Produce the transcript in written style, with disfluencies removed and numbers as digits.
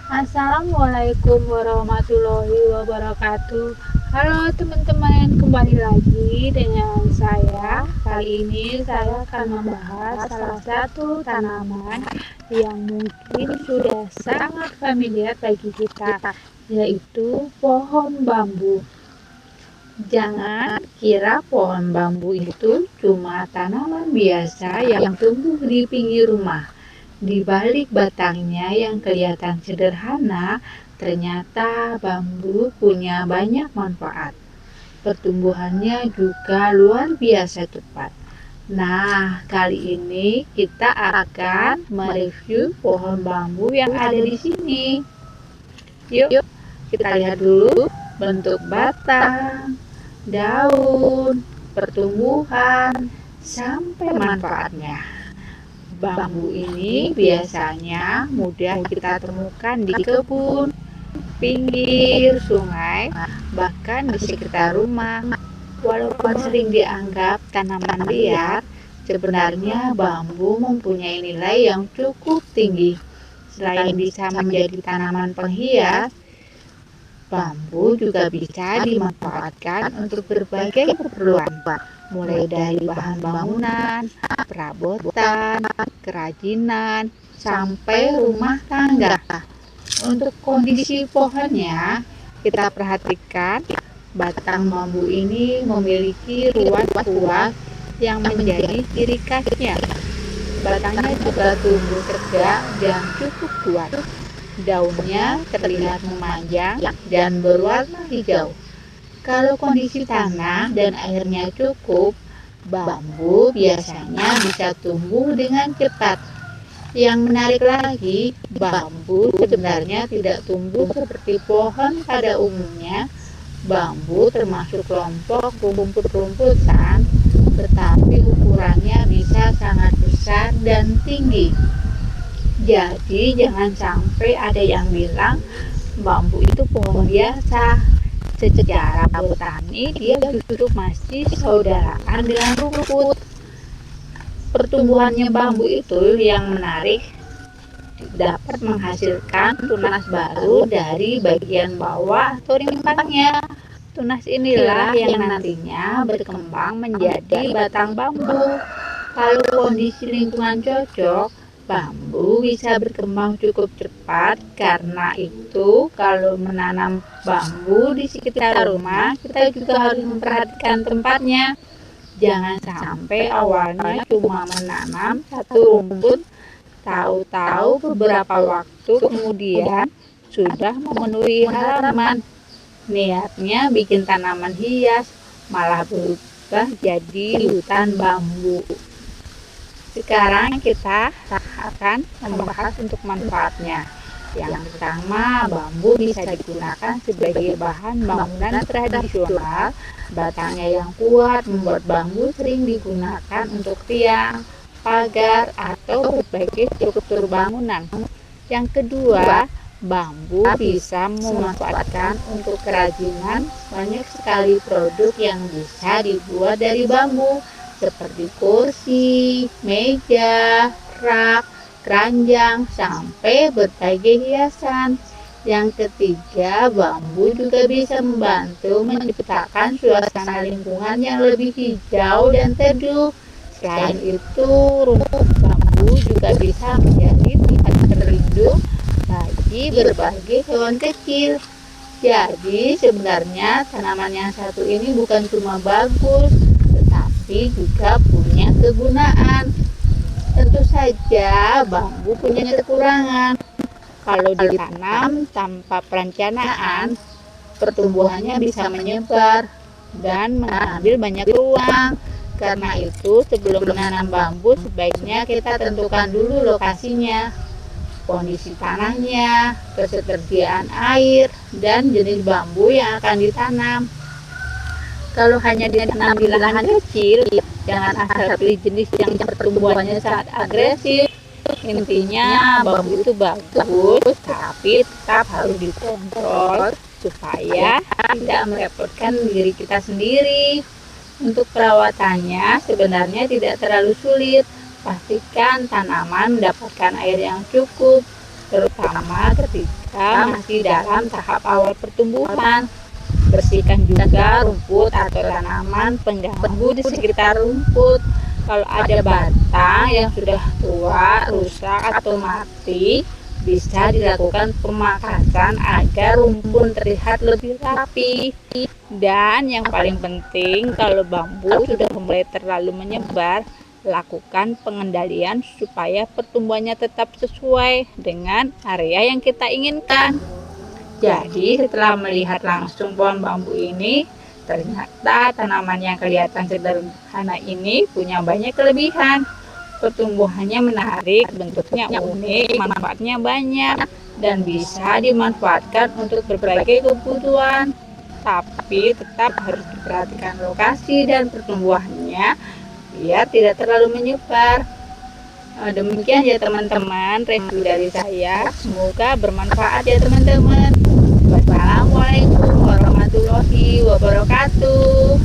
Assalamualaikum warahmatullahi wabarakatuh. Halo teman-teman, kembali lagi dengan saya. Kali ini saya akan membahas salah satu tanaman yang mungkin sudah sangat familiar bagi kita, yaitu pohon bambu. Jangan kira pohon bambu itu cuma tanaman biasa yang tumbuh di pinggir rumah. Di balik batangnya yang kelihatan sederhana, ternyata bambu punya banyak manfaat. Pertumbuhannya juga luar biasa cepat. Nah, kali ini kita akan mereview pohon bambu yang ada di sini. Yuk, kita lihat dulu bentuk batang, daun, pertumbuhan, sampai manfaatnya. Bambu ini biasanya mudah kita temukan di kebun, pinggir sungai, bahkan di sekitar rumah. Walaupun sering dianggap tanaman liar, sebenarnya bambu mempunyai nilai yang cukup tinggi. Selain bisa menjadi tanaman penghias, bambu juga bisa dimanfaatkan untuk berbagai keperluan, mulai dari bahan bangunan, perabotan, kerajinan, sampai rumah tangga. Untuk kondisi pohonnya, kita perhatikan batang bambu ini memiliki ruas-ruas yang menjadi ciri khasnya. Batangnya juga tumbuh tegak dan cukup kuat. Daunnya terlihat memanjang dan berwarna hijau. Kalau kondisi tanah dan airnya cukup, bambu biasanya bisa tumbuh dengan cepat. Yang menarik lagi, bambu sebenarnya tidak tumbuh seperti pohon pada umumnya. Bambu termasuk kelompok rumput-rumputan, tetapi ukurannya bisa sangat besar dan tinggi. Jadi jangan sampai ada yang bilang bambu itu pohon biasa. Secara botani dia justru masih saudaraan dengan rumput. Pertumbuhannya bambu itu yang menarik, dapat menghasilkan tunas baru dari bagian bawah atau rimpangnya. Tunas inilah yang nantinya berkembang menjadi batang bambu. Kalau kondisi lingkungan cocok, bambu bisa berkembang cukup cepat. Karena itu, kalau menanam bambu di sekitar rumah, kita juga harus memperhatikan tempatnya. Jangan sampai awalnya cuma menanam satu rumput, tahu-tahu beberapa waktu kemudian sudah memenuhi halaman. Niatnya bikin tanaman hias, malah berubah jadi hutan bambu. Sekarang kita akan membahas untuk manfaatnya. Yang pertama, bambu bisa digunakan sebagai bahan bangunan tradisional. Batangnya yang kuat membuat bambu sering digunakan untuk tiang, pagar, atau berbagai struktur bangunan. Yang kedua, bambu bisa memanfaatkan untuk kerajinan. Banyak sekali produk yang bisa dibuat dari bambu, seperti kursi, meja, rak, keranjang, sampai berbagai hiasan. Yang ketiga, bambu juga bisa membantu menciptakan suasana lingkungan yang lebih hijau dan teduh. Selain itu, rumput bambu juga bisa menjadi tempat terlindung bagi berbagai hewan kecil. Jadi, sebenarnya tanaman yang satu ini bukan cuma bagus, tetapi juga punya kegunaan. Tentu saja bambu punya kekurangan. Kalau ditanam tanpa perencanaan, pertumbuhannya bisa menyebar dan mengambil banyak ruang. Karena itu, sebelum menanam bambu, sebaiknya kita tentukan dulu lokasinya, kondisi tanahnya, ketersediaan air, dan jenis bambu yang akan ditanam. Kalau hanya ditanam di lahan kecil, jangan asal pilih jenis yang pertumbuhannya sangat agresif. Intinya bambu itu bagus, tapi tetap harus dikontrol supaya tidak merepotkan diri kita sendiri. Untuk perawatannya sebenarnya tidak terlalu sulit. Pastikan tanaman mendapatkan air yang cukup, terutama ketika masih dalam tahap awal pertumbuhan. Bersihkan juga rumput atau tanaman pengganggu di sekitar rumput. Kalau ada batang yang sudah tua, rusak atau mati, bisa dilakukan pemangkasan agar rumput terlihat lebih rapi. Dan yang paling penting, kalau bambu sudah mulai terlalu menyebar, lakukan pengendalian supaya pertumbuhannya tetap sesuai dengan area yang kita inginkan. Jadi setelah melihat langsung pohon bambu ini, ternyata tanaman yang kelihatan sederhana ini punya banyak kelebihan. Pertumbuhannya menarik, bentuknya unik, manfaatnya banyak, dan bisa dimanfaatkan untuk berbagai kebutuhan. Tapi tetap harus diperhatikan lokasi dan pertumbuhannya biar tidak terlalu menyebar. Demikian ya teman-teman review dari saya. Semoga bermanfaat ya teman-teman. Wassalamualaikum warahmatullahi wabarakatuh.